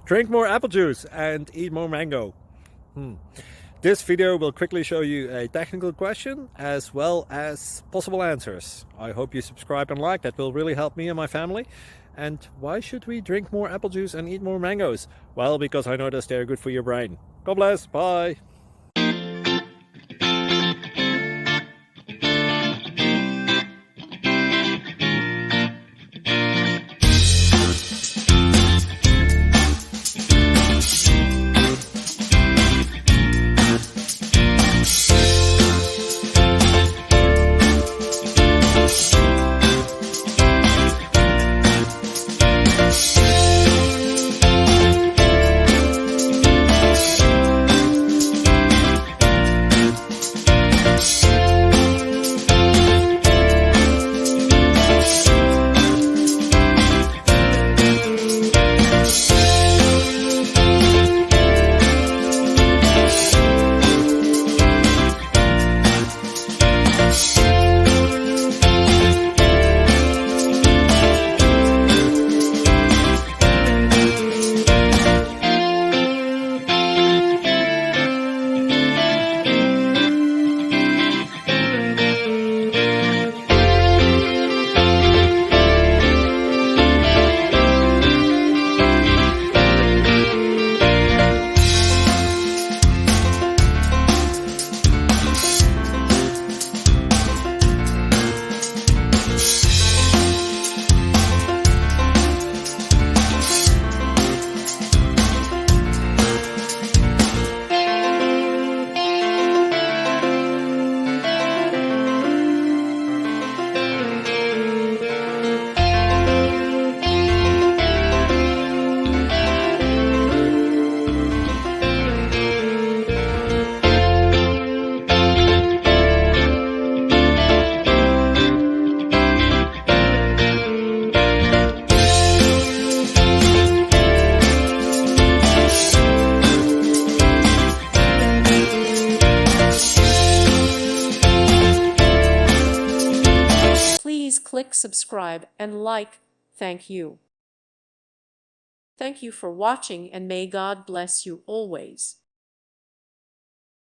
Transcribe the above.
Drink more apple juice and eat more mango. This video will quickly show you a technical question as well as possible answers. I hope you subscribe and like, that will really help me and my family. And why should we drink more apple juice and eat more mangoes? Well, because I noticed they're good for your brain. God bless, bye! Please click subscribe and like. Thank you. Thank you for watching, and may God bless you always.